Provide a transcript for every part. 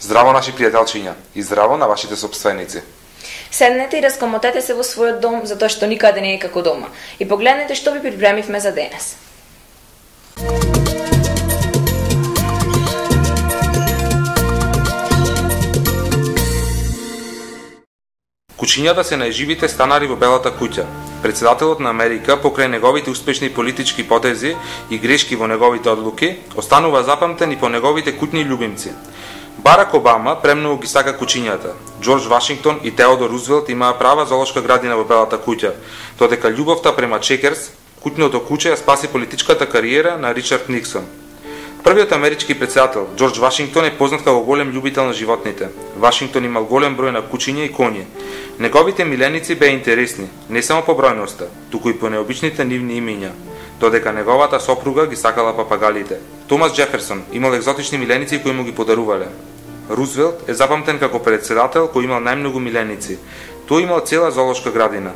Здраво, наши пријателчиња, и здраво на вашите сопственици. Седнете и раскомотете се во својот дом, затоа што никаде не е како дома. И погледнете што ви припремивме за денес. Кучињата се најживите станари во Белата куќа. Председателот на Америка, покрај неговите успешни политички потези и грешки во неговите одлуки, останува запамтен и по неговите куќни љубимци. Барак Обама премногу ги сака кучињата. Џорџ Вашингтон и Теодор Рузвелт имаа права зоолошка градина во Белата куќа, додека љубовта према Чекерс, куќното куче, ја спаси политичката кариера на Ричард Никсон. Првиот амерички председател, Џорџ Вашингтон, е познат како голем љубител на животните. Вашингтон имал голем број на кучиња и коњи. Неговите миленици беа интересни, не само по бројноста, туку и по необичните нивни имиња, додека неговата сопруга ги сакала папагалите. Томас Џеферсон имал екзотични миленици кои му ги подарувале. Рузвелт е запамтен како председател кој имал најмногу миленици. Тој имал цела зоолошка градина.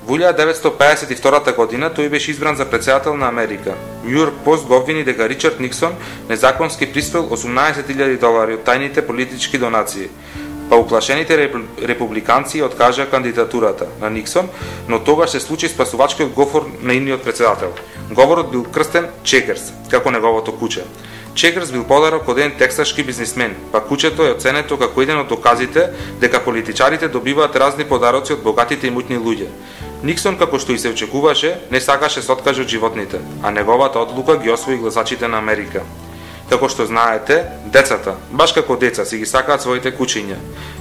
Во 1952 година тој беше избран за председател на Америка. Нью-Йорк Пост го обвини дека Ричард Никсон незаконски присвоил $18,000 од тајните политички донации. Па уплашените републиканци откажаа кандидатурата на Никсон, но тогаш се случи спасувачкиот говор на идниот председател. Говорот бил крстен Чекерс, како неговото куче. Чекерс бил подарок од еден тексашки бизнисмен, па кучето е оценето како еден од доказите дека политичарите добиваат разни подароци од богатите и муќни луѓе. Никсон, како што и се очекуваше, не сакаше се откаже од животните, а неговата одлука ги освои гласачите на Америка. Како што знаете, децата, баш како деца, си ги сакаат своите кучиња.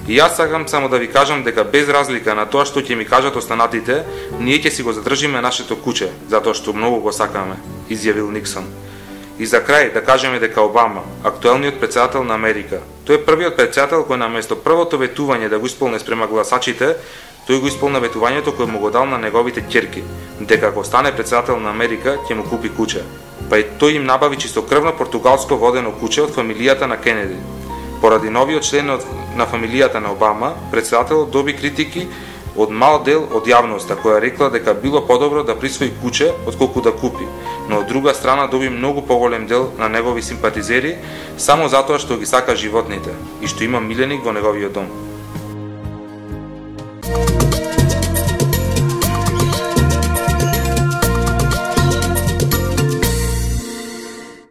И јас сакам само да ви кажам дека без разлика на тоа што ќе ми кажат останатите, ние ќе си го задржиме нашето куче, затоа што многу го сакаме, изјавил Никсон. И за крај да кажеме дека Обама, актуелниот председател на Америка, тој е првиот председател кој наместо првото ветување да го исполни спрема гласачите, тој го исполни ветувањето кое му го дал на неговите ќерки, дека ако стане председател на Америка, ќе му купи куче. Па и тој им набави чистокрвно португалско водено куче од фамилијата на Кенеди. Поради новиот член на фамилијата на Обама, председателот доби критики од мал дел од јавноста, која рекла дека било подобро да присвои куче отколку да купи, но од друга страна доби многу поголем дел на негови симпатизери само затоа што ги сака животните и што има миленик во неговиот дом.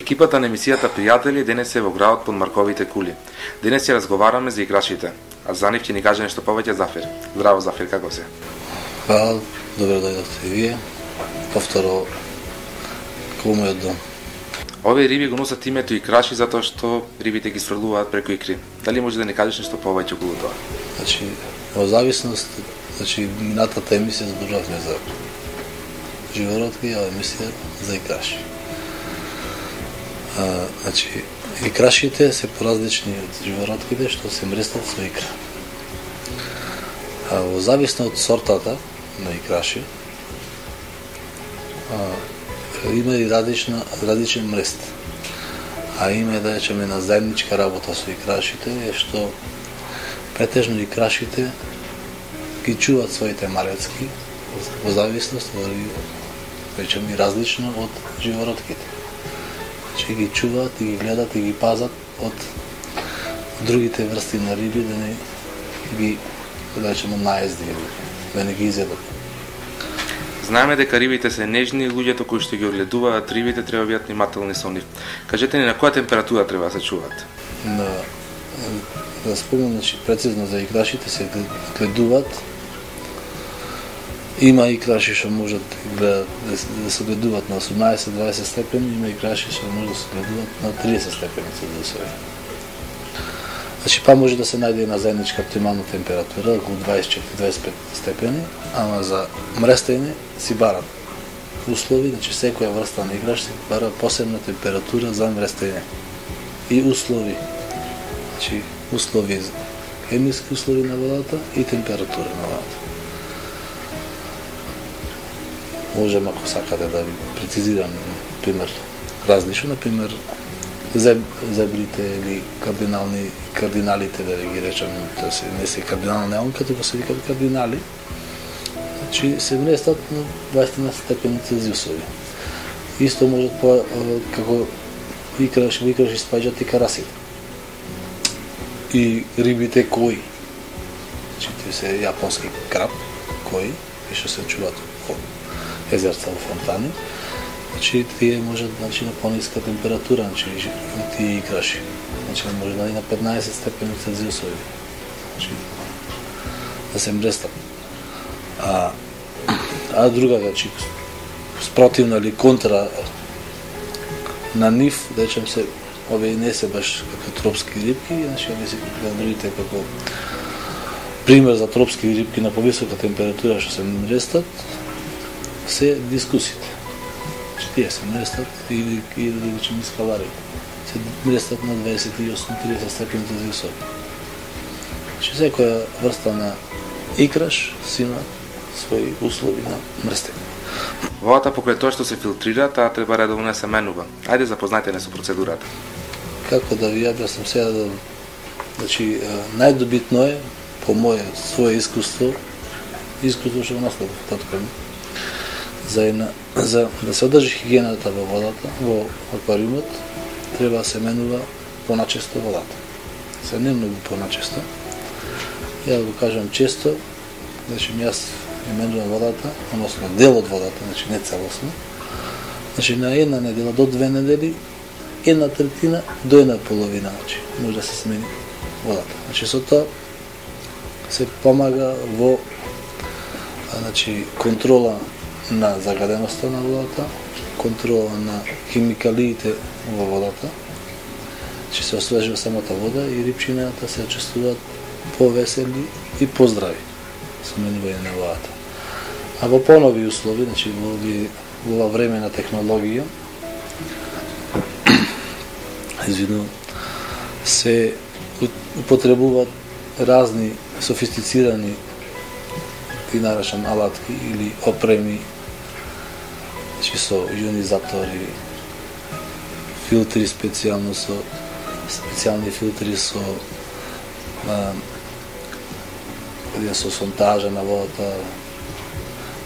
Екипата на емисијата Пријатели денес е во градот под Марковите кули. Денес ќе разговараме за играчите, а за нив ќе ни каже нешто повеќе Зафир. Здраво, Зафир, како се? Добро дојдовте и вие. Повторо кај мојот дом. Овие риби го носат името икраши затоа што рибите ги сврлуваат преку икри. Дали може да ни кажеш нешто повеќе околу тоа? Значи, во зависност, минатата емисија зборувавме за живородки, а емисија за икраши. Значи, икрашите се поразлични од живородките што се мрестат со икра. Во зависно од сортата на икраши, има и различен мрест. А има да речеме на заедничка работа со икрашите е што претежно икрашите ги чуваат своите малецки во зависност речеме различно од живородките. Че ги чуваат и ги гледат и ги пазат од другите врсти на риби да не ги, да речеме, наезди, да не ги изедат. Знаеме дека рибите се нежни и луѓето кои што ги огледуваат рибите треба да бидат внимателни со нив. Кажете ни на која температура треба да се чуваат? Да спомнам, значи, прецизно за икрашите се гледуваат. Има икраши што можат да се гледуваат на 18-20 степени, има икраши што може да се гледуваат на 30 степени Целзиусови. Значи, па може да се најде на заедничка оптимална температура, околу 24-25 степени, ама за мрестење си барат услови, значи секоја врста на играч се бара посебна температура за мрестење. И услови. Значи услови, хемиски услови на водата и температура на водата. Можем, ако сакате, да ви прецизирам пример различно, например зебрите или кардиналите, да ги речем, не се кардинална неонка, тука се викат кардинали, значи се мрестат на 20 степени Целзиусови. Исто можат како икраш испаѓат и карасите. И рибите кои. Значи тие се јапонски краб, кои, и што се чуваат во езерца, во фонтани. Значи тие можат на пониска температура, значи тие икраши. Значи може да и на 15 степени Целзиусови. Значи да се мрестат. А друга, значи, спротивна или контра на нив, да речем се, овие не се баш како тропски рибки, значи овие се другите како пример за тропски рибки на повисока температура што се мрестат, се дискусите. Значи тие се мрестат или да речем скалари. Се мрестат на 28-30 степени Целзиусови. Значи секоја врста на икраш си има своји услови на мрестење. Водата покрај тоа што се филтрира, таа треба редовно да се менува. Ајде запознајте не со процедурата. Како да ви објаснам сега, значи најдобитно е по моје свое искуство што го наследив татко ми, за да се одржи хигиената во водата, во аквариумот, треба да се менува поначесто водата. Се не многу поначесто. Ја да го кажам често, значи јас менувам водата, односно дел од водата, значи не целосно. Значи на една недела до 2 недели, 1/3 до 1/2, значи може да се смени водата. Значи со тоа се помага во значи контрола на загаденоста на водата, контрола на химикалиите во водата. Значи се освежува самата вода и рибчината се чувствуваат повесели и поздрави со менување на водата. А во понови услови, значи во ова време на технологија, се употребуваат разни софистицирани и наречам алатки или опреми, значи со ионизатори, филтри специјални филтри со сонтажа на водата,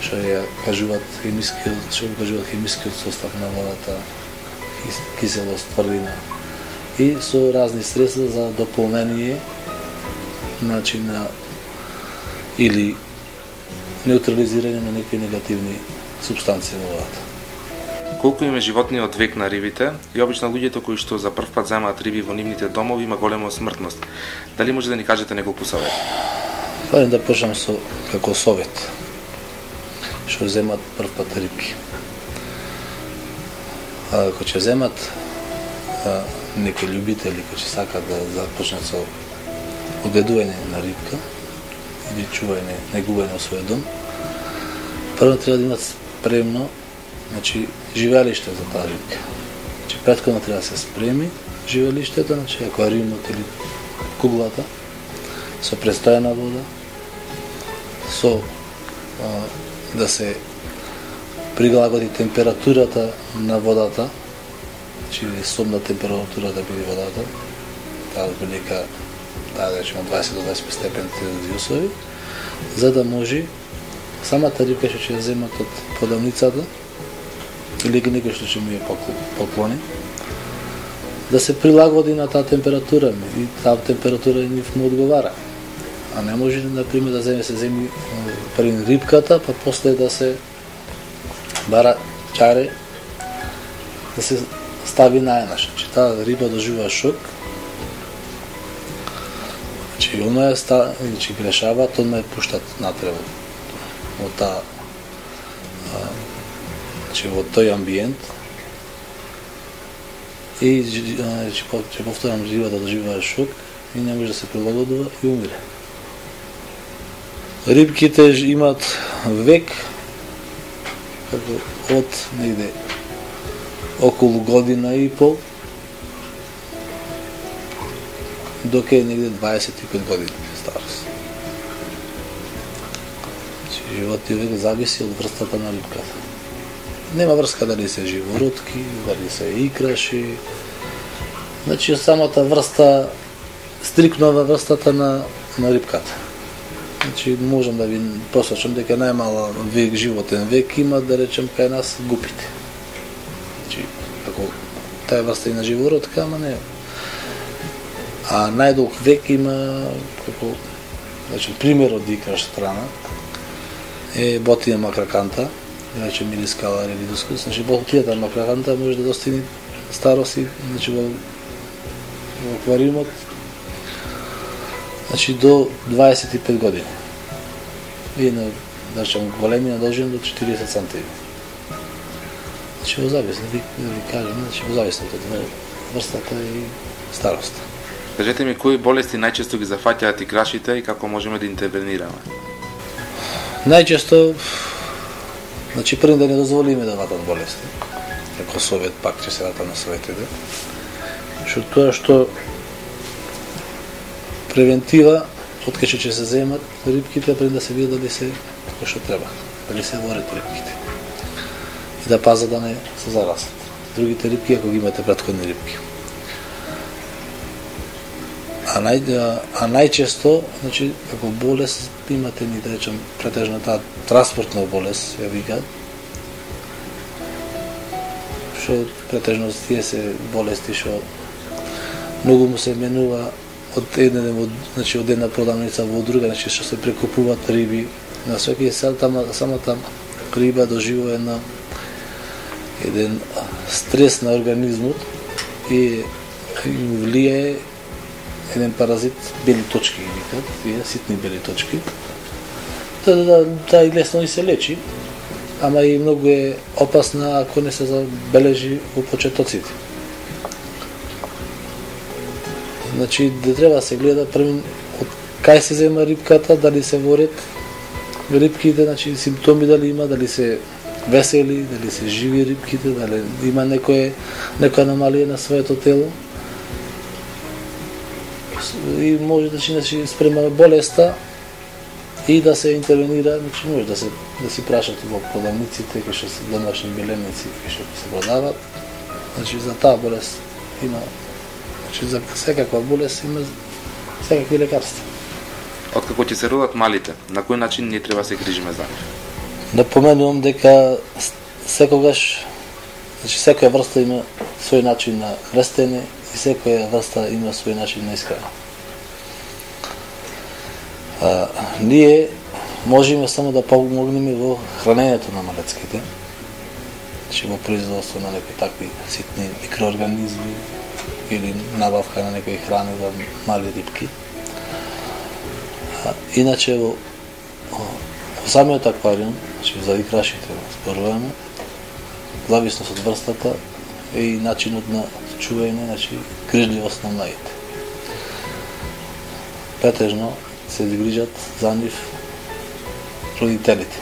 што ја кажуваат хемискиот состав на водата, киселост, тврдина, и со разни средства за дополнение, значи или неутрализирање на некои негативни супстанции во водата. Колку им е животниот век на рибите и обично луѓето кои што за прв пат земаат риби во нивните домови има голема смртност. Дали може да ни кажете неколку совети? Парем да почнам со како совет што земат прв пат рибки. Ако ќе земат некои љубители кои ќе сакат да започнат со одгледување на рибка или чување, негување во својот дом, прво треба да имат спремно, значи живеалиште за таа рибка. Значи претходно треба да се спреми живеалиштето, значи аквариумот или куглата со престојана вода, со да се прилагоди температурата на водата, значи собна температура да биде водата, таа велика, да речеме 20 до 25 степени Целзиусови, за да може самата рибка што ќе ја земат од подавницата или некој што ќе му ја поклони, да се прилагоди на таа температура и таа температура нив му одговара. А не може, например, да се земи пред рибката, па после да се бара чаре, да се стави наеднаш. Значи таа риба доживува шок, значи она значи грешаваат, одма ја пуштат натре во таа, значи во тој амбиент. И значи повторам, риба да доживува шок и не може да се прилагодува и умире. Рибките имат век како од негде околу година и пол до кај негде 25 години старост. Животот век зависи од врстата на рибката. Нема врска дали се живородки, дали се икраши. Значи самата врста стрикно во врстата на рибката. Значи можам да ви посочам дека најмала век животен век има, да речем, кај нас гупите. Значи ако таа врста и на живородка, ама не. А најдолг век има, како значи пример од икраш страна е ботија макраканта, да речем Милискала релидускус. Значи ботијата макраканта може да достигне старост и значи во аквариумот значи до 25 години. И на, да речем, големина должен до 40 сантиметри. Значи во зависно, да ви кажем, значи во зависно од врстата и староста. Кажете ми, кои болести најчесто ги зафаќаат икрашите и како можеме да интервенираме? Најчесто, значи прво да не дозволиме да ватат болести. Како совет пак ќе се вата на советите. Што тоа што превентива, откако ќе се земат рибките, пред да се види дали се како што треба, дали се ворат рибките. И да пазат да не се заразат другите рибки, ако ги имате претходни рибки. А најчесто, значи, ако болест имате, ни да речем, претежно таа транспортна болест, ја викаат, што претежно тие се болести што многу му се менува од една продавница во друга, значи што се прекупуваат риби. На секој самата риба доживува еден стрес на организмот и влијае еден паразит, бели точки ги викаат, тие ситни бели точки. Таа лесно и се лечи, ама и многу е опасна ако не се забележи во почетоците. Значи, да треба да се гледа прво од кај се зема рибката, дали се ворат рибките, значи симптоми дали има, дали се весели, дали се живи рибките, дали има некоја аномалија на своето тело. И може да се спрема болеста и да се интервенира, значи може да си прашат во продавниците, кај што се домашни белемници, кај што се продават. Значи за таа болест има, значи за секаква болест има секакви лекарства. Откако ќе се родат малите, на кој начин ние треба се грижиме за нив? Да поменувам дека секогаш, значи секоја врста има свој начин на растење и секоја врста има свој начин на исхрана. Ние можеме само да помогнеме во хранењето на малецките, значи во производство на некои такви ситни микроорганизми или набавка на некои храни за мали рибки. Иначе во самиот аквариум, значи за икрашите зборуваме, зависност од врстата и начинот на чување, значи грижливост на младите. Претежно се грижат за нив родителите.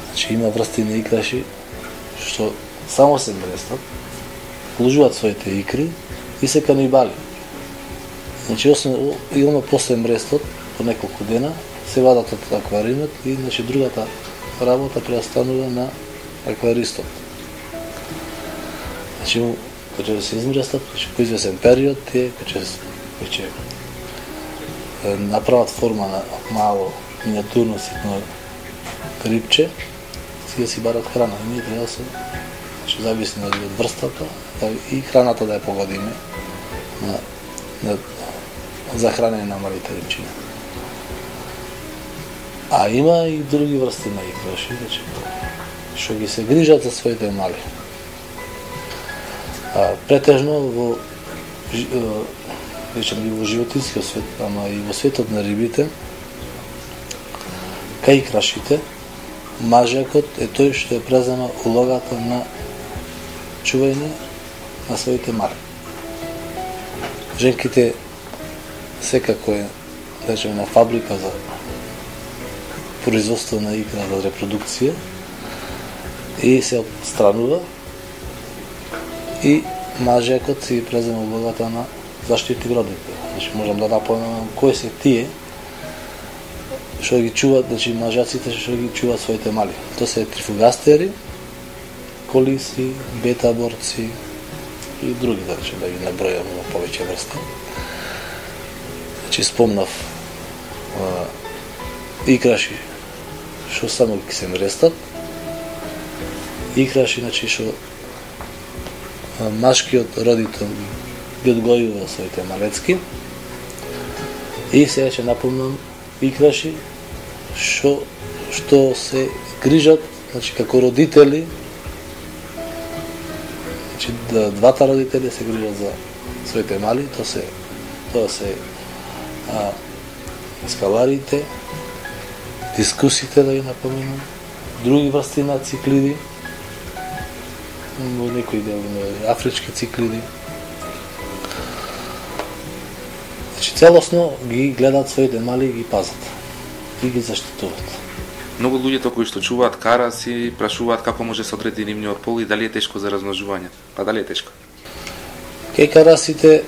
Значи има врсти на икраши што само се мрестат, вложуваат своите икри и се канибали. Значи и после мрестот, по неколку дена, се вадат од аквариумот и значи другата работа преостанува на акваристот. Значи, кој ќе се измрестат, по извесен период, тие кој ќе направат форма на мало, миниатурно, ситно рибче, си барат храна. И ние треба се зависни од врстата и храната да ја погодиме за хранење на малите рибчиња. А има и други врсти на икраши, што ги се грижат за своите мали. Претежно во животинскиот свет, ама и во светот на рибите, кај икрашите, мажјакот е тој што ја презема улогата на чување на своите мали. Женките секако е, на фабрика за производство на икра за репродукција, и се отстранува и мажекот си презема улогата на заштити родите. Значи можам да напомнам кои се тие што ги чуваат, значи мажаците што ги чуваат своите мали. Тоа се трифугастери, колиси, бета-борци и други, да речем, да ги набројам на повеќе врсти. Значи спомнав икраши што само ги се мрестат, икраши, значи што машкиот родител ги одгојува своите малецки, и сега ќе напомнам икраши што се грижат, значи како родители, значи двата родители се грижат за своите мали, тоа се скаларите, дискусите, да ги напоменам, други врсти на циклиди, во некои делови афрички циклиди. Значи целосно ги гледат своите мали и ги пазат и ги заштитуваат. Многу луѓето кои што чуваат караси прашуваат како може се одреди нивниот пол и дали е тешко за размножување. Па дали е тешко? Кај карасите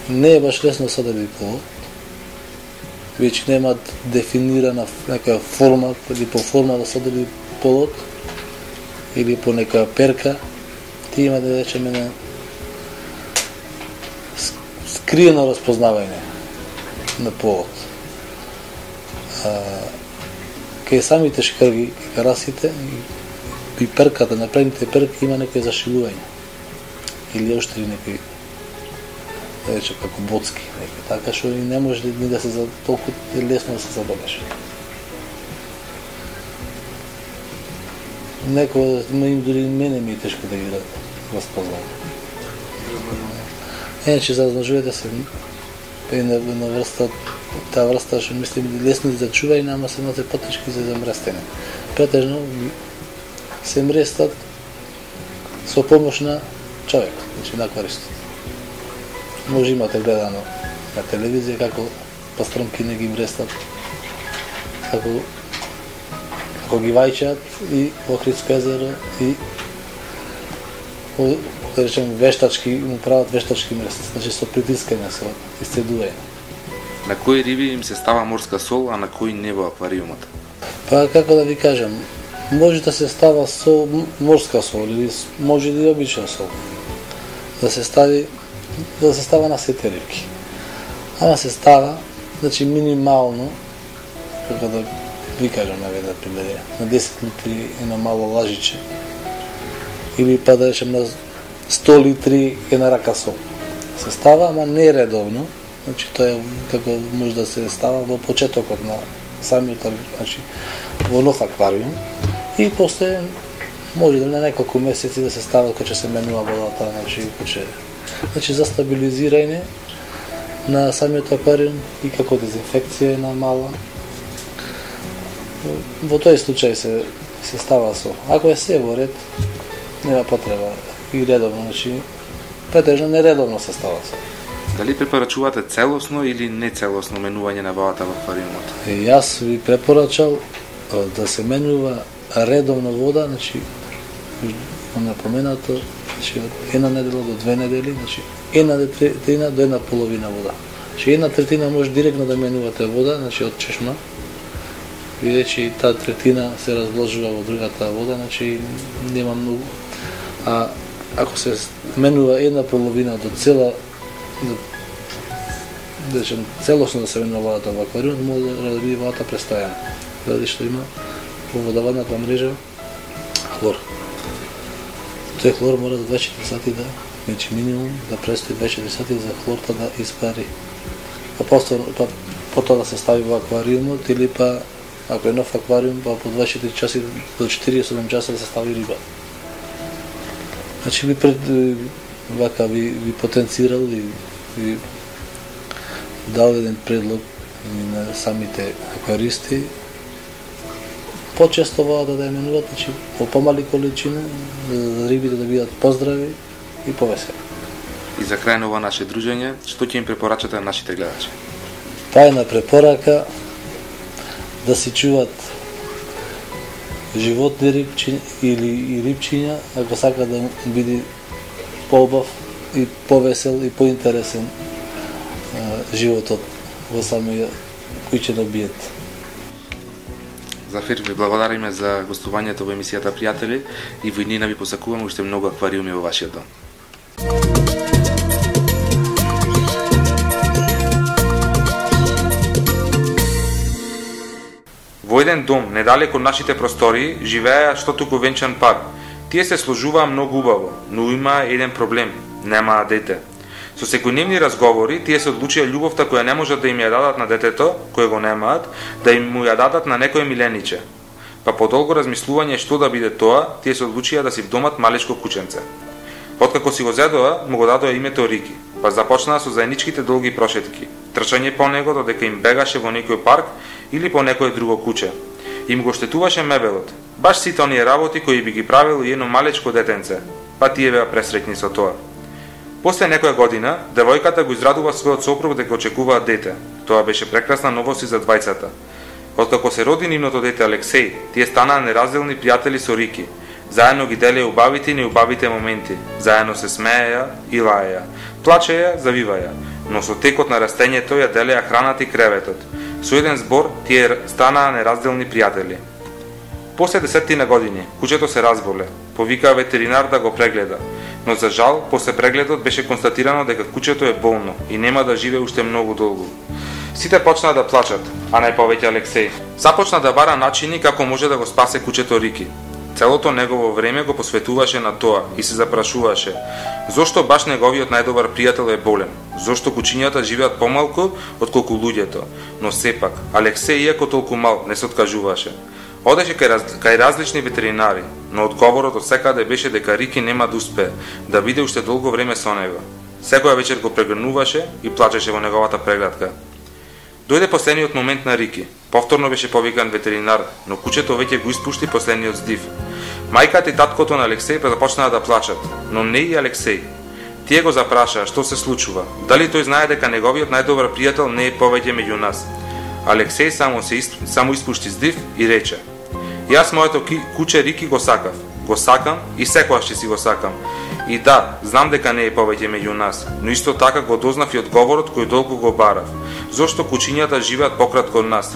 не е баш лесно се одреди полот. Веќе немаат дефинирана нека форма или по форма да се одреди полот или по нека перка. Ти има да речеме на скриено разпознавање на полот. Кај самите шкрги, карасите и перката, напредните перки има некои зашивување или оштри некои, да рече како боцки, така што не може ни да се толку лесно да се забележи. Некој дури мене ми е тешко да ги разпознавам. Иначе за размножување се една врста, таа врста што мислим лесно за чување, ама се имате потешки за замрестење. Претежно се мрестат со помош на човек, значи на акваристот. Може имате гледано на телевизија како пастромки не ги мрестат, како ги вајчаат и во Охридско езеро и да речем вештачки, му прават вештачки мрест, значи со притискање, со исцедување. На кои риби им се става морска сол, а на кои не во аквариумот? Па како да ви кажам, може да се става со морска сол или може и обична сол. Да се става на сите рибки. Ама се става, значи минимално, како да ви кажам наведнаш пример, на 10 литри едно мало лажиче или па да речем на 100 литри една рака сол. Се става, ама не редовно, значи тоа е како може да се става во почетокот на самиот, значи во нов аквариум и после може да на неколку месеци да се става кога ќе се менува водата, значи за стабилизирање на самиот аквариум и како дезинфекција на мала. Во тој случај се става сол. Ако е се во ред, нема потреба и редовно, значи претежно нередовно се става сол. Дали препорачувате целосно или нецелосно менување на водата во аквариумот? Јас ви препорачал да се менува редовно вода, значи напоменато, значи од една недела до 2 недели, значи една третина до една половина вода. Значи една третина може директно да менувате вода, значи од чешма, бидејќи таа третина се разложува во другата вода, значи нема многу. А ако се менува една половина до цела, да речем целосно да се менува водата во аквариумот, може да биде водата престојана, заради што има во водоводната мрежа хлор. Тој хлор мора за 24 сати да, значи минимум да престои 24 сати за хлорта да испари. А потоа да се стави во аквариумот или па ако е нов аквариум, па по 24 часи до 48 часа да се стави риба. Значи ви потенцирал и ви дал еден предлог на самите акваристи почесто водата да ја менуват, значи по помали количина, за рибите да бидат поздрави и повесели. И за крај на ова наше дружење, што ќе им препорачате на нашите гледачи? Тајна препорака да си чуват животни рибчиња или рибчиња, ако сака да биде поубав и повесел и поинтересен животот во самиот куќен обиет. Зафир, ви благодариме за гостувањето во емисијата Пријатели и во иднина ви посакуваме уште многу аквариуми во вашиот дом. Во еден дом, недалеко од нашите простории, живееа што туку венчан пар. Тие се сложуваа многу убаво, но има еден проблем – немаа дете. Со секојдневни разговори, тие се одлучија љубовта која не можат да им ја дадат на детето, кое го немаат, да им му ја дадат на некој милениче. Па по долго размислување што да биде тоа, тие се одлучија да си вдомат малечко кученце. Откако си го зедоа, му го дадоа името Рики, па започнаа со заедничките долги прошетки, трчање по него додека им бегаше во некој парк или по некое друго куче. Им го штетуваше мебелот, баш сите оние работи кои би ги правило и едно малечко детенце, па тие беа пресреќни со тоа. После некоја година, девојката го израдува својот сопруг дека очекуваа дете. Тоа беше прекрасна новост и за двајцата. Откако се роди нивното дете Алексеј, тие станаа неразделни пријатели со Рики. Заедно ги делеа убавите и неубавите моменти, заедно се смееја и лаеја, плачеја, завиваја, но со текот на растењето ја делеа храната и креветот. Со еден збор, тие станаа неразделни пријатели. После 10 години, кучето се разболе, повикаа ветеринар да го прегледа, но за жал, после прегледот беше констатирано дека кучето е болно и нема да живее уште многу долго. Сите почнаа да плачат, а најповеќе Алексеј. Започна да бара начини како може да го спасе кучето Рики. Целото негово време го посветуваше на тоа и се запрашуваше зошто баш неговиот најдобар пријател е болен, зошто кучињата живеат помалку отколку луѓето, но сепак Алексеј иако толку мал не се откажуваше. Одеше кај различни ветеринари, но одговорот од секаде беше дека Рики нема да успее да биде уште долго време со него. Секоја вечер го прегрнуваше и плачеше во неговата прегледка. Дојде последниот момент на Рики. Повторно беше повикан ветеринар, но кучето веќе го испушти последниот здив. Мајката и таткото на Алексеј започнаа да плачат, но не и Алексеј. Тие го запрашаа што се случува, дали тој знае дека неговиот најдобар пријател не е повеќе меѓу нас. Алексеј само испушти здив и рече: "Јас моето куче Рики го сакам и секогаш ќе си го сакам. И да, знам дека не е повеќе меѓу нас, но исто така го дознав и одговорот кој долго го барав. Зошто кучињата живеат пократко од нас?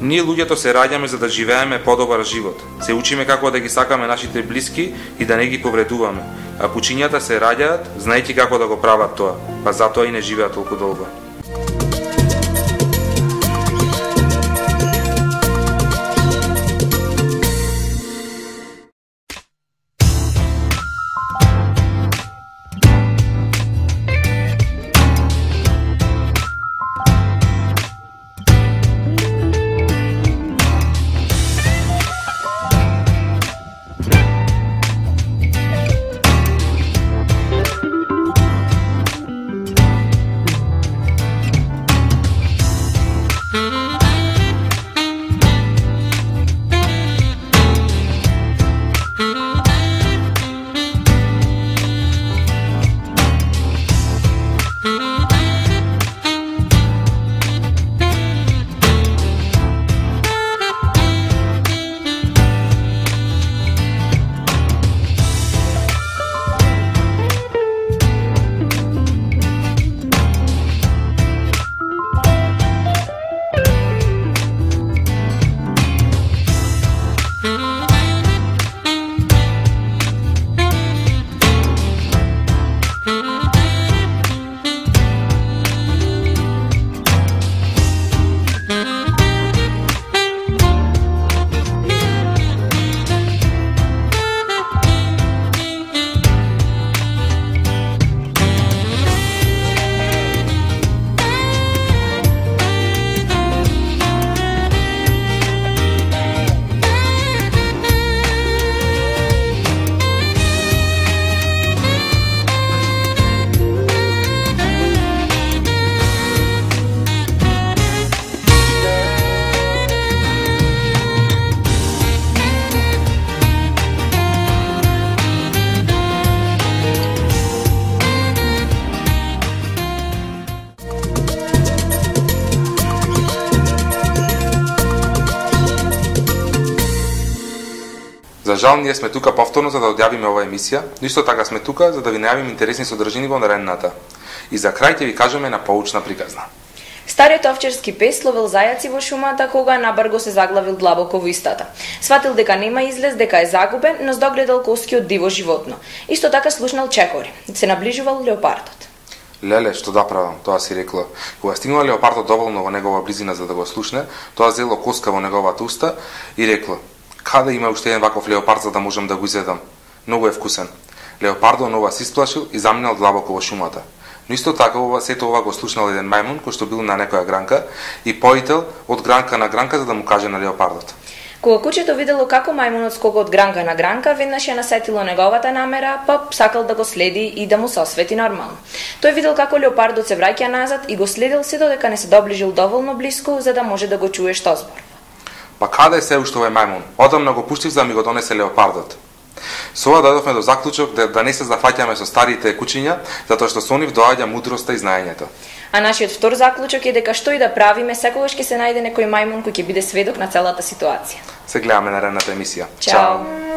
Ние луѓето се раѓаме за да живееме подобар живот. Се учиме како да ги сакаме нашите блиски и да не ги повредуваме. А кучињата се раѓаат знаејќи како да го прават тоа, па затоа и не живеат толку долго." жал, ние сме тука повторно за да одјавиме оваа емисија, но исто така сме тука за да ви најавиме интересни содржини во наредната. И за крај ќе ви кажеме на поучна приказна. Стариот овчарски пес ловел зајаци во шумата кога набрго се заглавил длабоко во истата. Сватил дека нема излез, дека е загубен, но здогледал коскиот диво животно. Исто така слушнал чекори. Се наближувал леопардот. Леле, што да правам, тоа си рекла. Кога стигнал леопардот доволно во негова близина за да го слушне, тоа зело коска во неговата уста и рекла: "Каде има уште еден ваков леопард за да можам да го изедам? Многу е вкусен." Леопардот нова се исплашил и заминал длабоко во шумата. Но исто така сето ова го слушнал еден мајмун кој што бил на некоја гранка и поител од гранка на гранка за да му каже на леопардот. Кога кучето видело како мајмунот скока од гранка на гранка, веднаш ја насетило неговата намера, па сакал да го следи и да му се освети нормално. Тој видел како леопардот се враќа назад и го следил се додека не се доближил доволно блиску за да може да го чуе што збор. Па каде е се уште овој мајмун? Одамна го пуштив за да ми го донесе леопардот. Со ова дојдовме до заклучок да не се зафаќаме со старите кучиња, затоа што со нив доаѓа мудроста и знаењето. А нашиот втор заклучок е дека што и да правиме, секогаш ќе се најде некој мајмун кој ќе биде сведок на целата ситуација. Се гледаме наредната емисија. Чао.